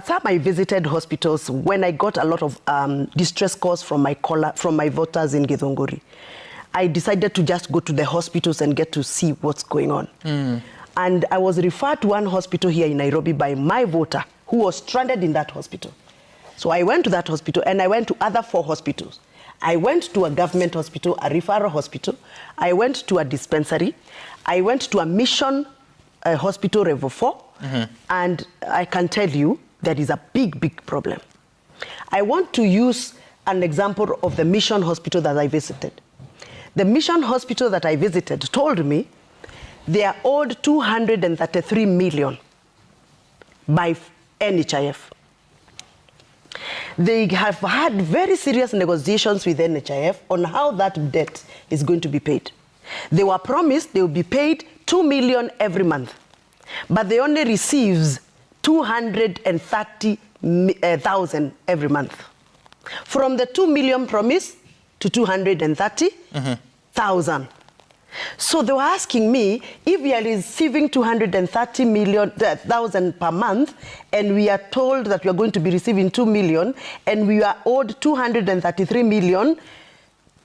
Some I visited hospitals when I got a lot of distress calls from my voters in Githunguri. I decided to just go to the hospitals and get to see what's going on. And I was referred to one hospital here in Nairobi by my voter who was stranded in that hospital. So I went to that hospital and I went to other 4 hospitals. I went to a government hospital, a referral hospital. I went to a dispensary. I went to a mission hospital level 4. And I can tell you there is a big, big problem. I want to use an example of the mission hospital that I visited. The mission hospital that I visited told me they are owed 233 million by NHIF. They have had very serious negotiations with NHIF on how that debt is going to be paid. They were promised they will be paid 2 million every month, but they only receives 230,000 every month. From the 2 million promise to 230,000. So they were asking me, if we are receiving 230,000 per month, and we are told that we are going to be receiving 2 million, and we are owed 233 million,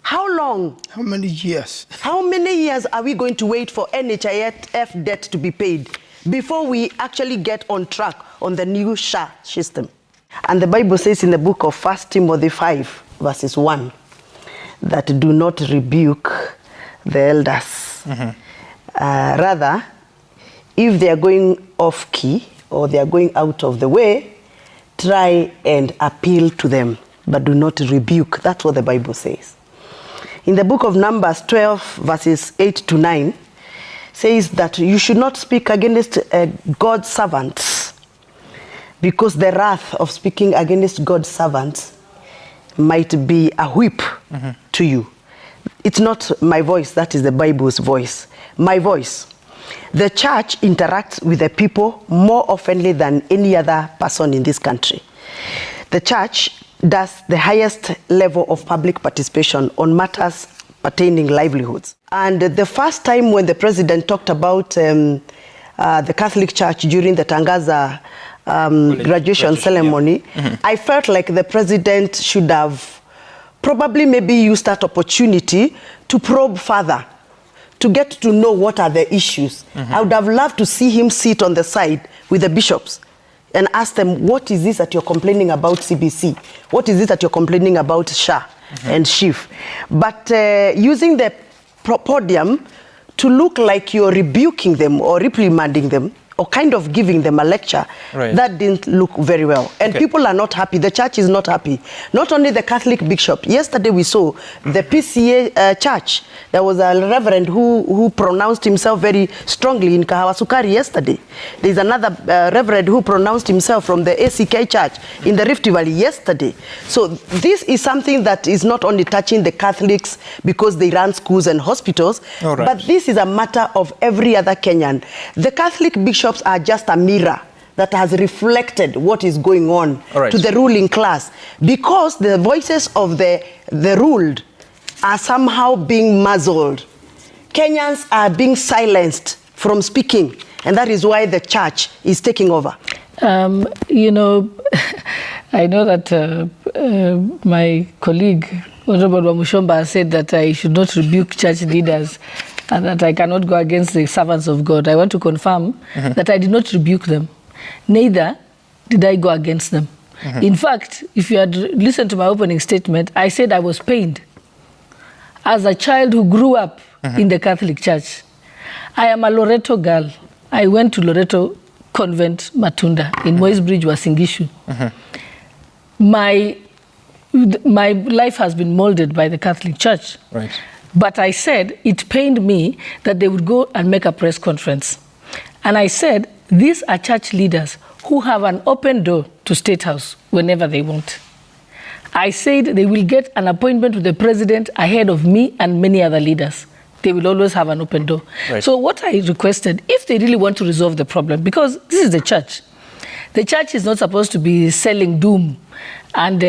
how long? How many years? How many years are we going to wait for NHIF debt to be paid before we actually get on track on the new SHA system? And the Bible says in the book of 1 Timothy 5, verses 1, that do not rebuke the elders. Rather, if they are going off key or they are going out of the way, try and appeal to them, but do not rebuke. That's what the Bible says. In the book of Numbers 12, verses 8 to 9, says that you should not speak against God's servants, because the wrath of speaking against God's servants might be a whip to you. It's not my voice, that is the Bible's voice. My voice. The church interacts with the people more oftenly than any other person in this country. The church does the highest level of public participation on matters pertaining livelihoods. And the first time when the president talked about the Catholic Church during the Tangaza graduation ceremony, I felt like the president should have probably maybe used that opportunity to probe further, to get to know what are the issues. I would have loved to see him sit on the side with the bishops and ask them, what is this that you're complaining about CBC? What is this that you're complaining about SHA and SHIF? But using the podium to look like you're rebuking them or reprimanding them, or kind of giving them a lecture, that didn't look very well. And people are not happy. The church is not happy. Not only the Catholic bishop. Yesterday we saw the PCA church. There was a reverend who pronounced himself very strongly in Kahawasukari yesterday. There's another reverend who pronounced himself from the ACK church in the Rift Valley yesterday. So this is something that is not only touching the Catholics because they run schools and hospitals, but this is a matter of every other Kenyan. The Catholic bishop are just a mirror that has reflected what is going on to the ruling class, because the voices of the ruled are somehow being muzzled. Kenyans are being silenced from speaking, and that is why the church is taking over. You know, I know that my colleague, Honorable Wamushomba, said that I should not rebuke church leaders and that I cannot go against the servants of God. I want to confirm that I did not rebuke them. Neither did I go against them. In fact, if you had listened to my opening statement, I said I was pained. As a child who grew up in the Catholic Church, I am a Loreto girl. I went to Loreto Convent Matunda in Moy's Bridge, Wasingishu. My life has been molded by the Catholic Church. But I said it pained me that they would go and make a press conference. And I said, these are church leaders who have an open door to State House whenever they want. I said they will get an appointment with the president ahead of me and many other leaders. They will always have an open door. So what I requested, if they really want to resolve the problem, because this is the church is not supposed to be selling doom and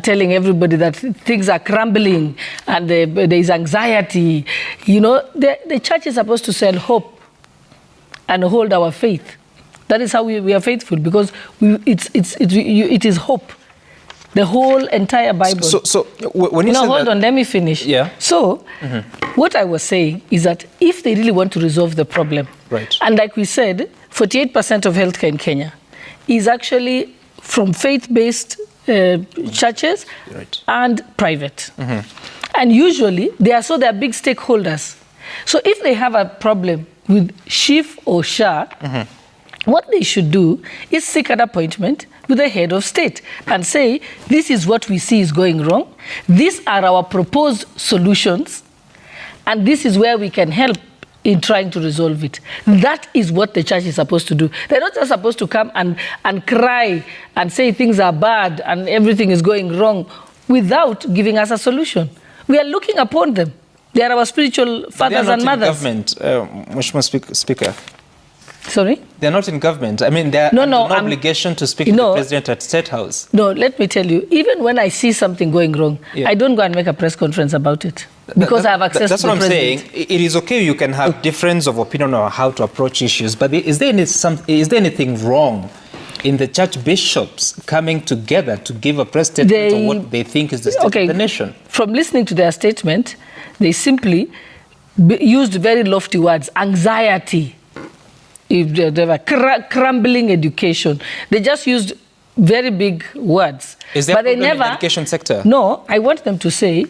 telling everybody that things are crumbling and there is anxiety. You know, the church is supposed to sell hope and hold our faith That is how we are faithful, because it is hope. The whole entire Bible. So when you no, say hold that, on, let me finish. Yeah. So, what I was saying is that if they really want to resolve the problem, right. And like we said, 48% of healthcare in Kenya is actually from faith-based churches, right, and private. And usually, they are big stakeholders. So if they have a problem with SHIF or SHA, what they should do is seek an appointment with the head of state and say, this is what we see is going wrong. These are our proposed solutions. And this is where we can help in trying to resolve it. That is what the church is supposed to do. They're not just supposed to come and cry and say things are bad and everything is going wrong without giving us a solution. We are looking upon them. They are our spiritual fathers and mothers. They are not in government, Mheshimiwa Speaker. Sorry? They're not in government. I mean, they're no obligation to speak to the president at State House. No, let me tell you, even when I see something going wrong, I don't go and make a press conference about it because I have access to the president. That's what I'm saying. It is okay, you can have difference of opinion on how to approach issues, but is there anything wrong in the church bishops coming together to give a press statement on what they think is the state of the nation? From listening to their statement, they simply used very lofty words, anxiety. If they were crumbling education, they just used very big words. Is there a problem in the education sector? No, I want them to say,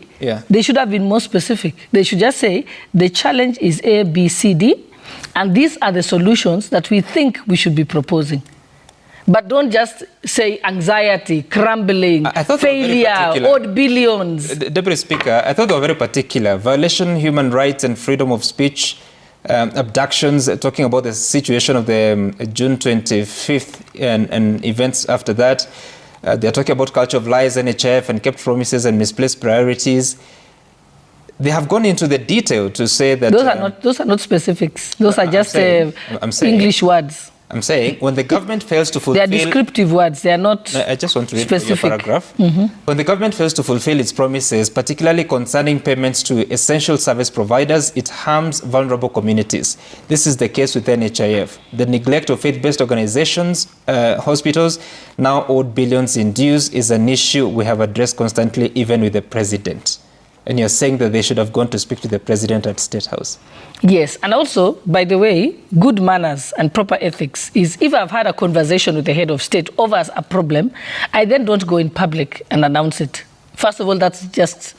they should have been more specific. They should just say, the challenge is A, B, C, D, and these are the solutions that we think we should be proposing. But don't just say anxiety, crumbling, failure, odd billions. Deputy Speaker, I thought they were very particular. Violation, human rights and freedom of speech, abductions, talking about the situation of the June 25th and events after that. They're talking about culture of lies, NHIF, and kept promises and misplaced priorities. They have gone into the detail to say that... Those are not specifics. Those are just English words. I'm saying, when the government fails to fulfill... They are descriptive words, they are not I just want to read specific. Your paragraph. When the government fails to fulfill its promises, particularly concerning payments to essential service providers, it harms vulnerable communities. This is the case with NHIF. The neglect of faith-based organizations, hospitals, now owed billions in dues, is an issue we have addressed constantly, even with the president. And you're saying that they should have gone to speak to the president at State House. Yes, and also, by the way, good manners and proper ethics is if I've had a conversation with the head of state over a problem, I then don't go in public and announce it. First of all, that's just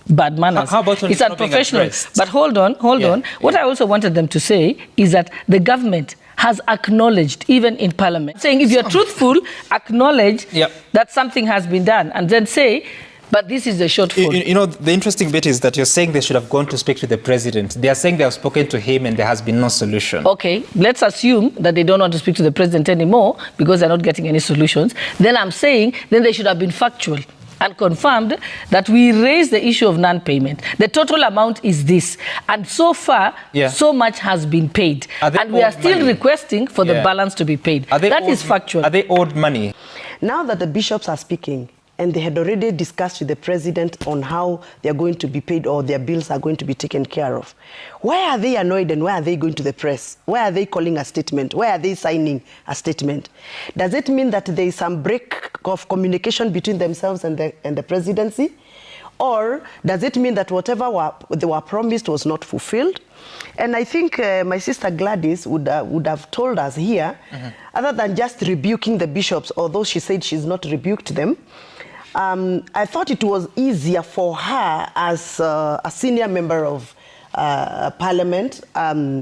bad manners. How about it's unprofessional. But hold on. What I also wanted them to say is that the government has acknowledged, even in parliament, saying if you're truthful, acknowledge that something has been done, and then say, but this is the shortfall. You know, the interesting bit is that you're saying they should have gone to speak to the president. They are saying they have spoken to him and there has been no solution. Okay, let's assume that they don't want to speak to the president anymore because they're not getting any solutions. Then I'm saying, then they should have been factual and confirmed that we raised the issue of non-payment. The total amount is this. And so far, so much has been paid. And we are still requesting for the balance to be paid. That is factual. Are they owed money? Now that the bishops are speaking, and they had already discussed with the president on how they are going to be paid or their bills are going to be taken care of, why are they annoyed and why are they going to the press? Why are they calling a statement? Why are they signing a statement? Does it mean that there is some break of communication between themselves and the presidency? Or does it mean that whatever they were promised was not fulfilled? And I think my sister Gladys would have told us here, other than just rebuking the bishops, although she said she's not rebuked them, I thought it was easier for her as a senior member of parliament,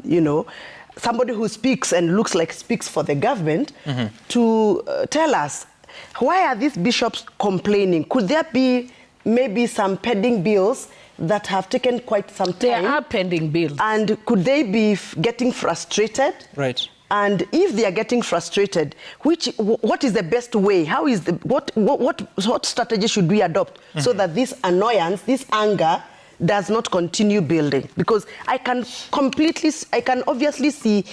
you know, somebody who speaks and looks like speaks for the government, to tell us, why are these bishops complaining? Could there be maybe some pending bills that have taken quite some time? There are pending bills. And could they be getting frustrated? Right. And if they are getting frustrated, what is the best way? How is what strategy should we adopt so that this annoyance, this anger, does not continue building? Because I can obviously see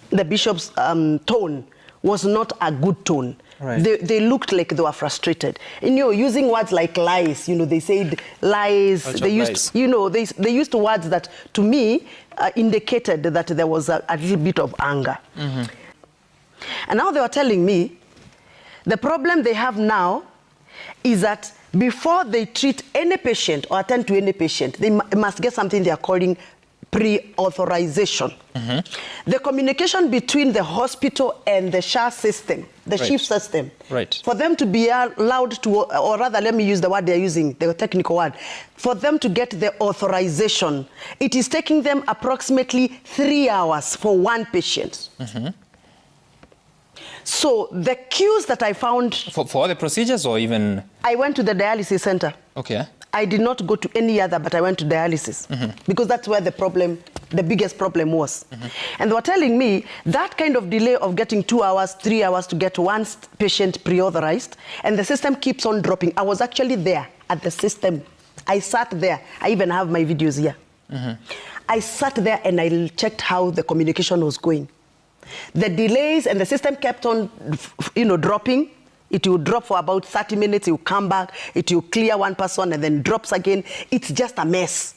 the bishop's tone was not a good tone. Right. They looked like they were frustrated. You know, using words like lies, you know, they said lies. They used, you know, they used words that, to me, indicated that there was a little bit of anger. And now they were telling me the problem they have now is that before they treat any patient or attend to any patient, they must get something they are calling pre-authorization. The communication between the hospital and the SHA system, the SHIF system, for them to be allowed to, or rather let me use the word they're using, the technical word, for them to get the authorization, it is taking them approximately 3 hours for one patient. So the queues that I found... For all the procedures or even... I went to the dialysis center. Okay. I did not go to any other, but I went to dialysis because that's where the problem, the biggest problem was. And they were telling me that kind of delay of getting 2 hours, 3 hours to get one patient pre-authorized, and the system keeps on dropping. I was actually there at the system. I sat there. I even have my videos here. I sat there and I checked how the communication was going. The delays and the system kept on, dropping. It will drop for about 30 minutes, it will come back, it will clear one person and then drops again. It's just a mess.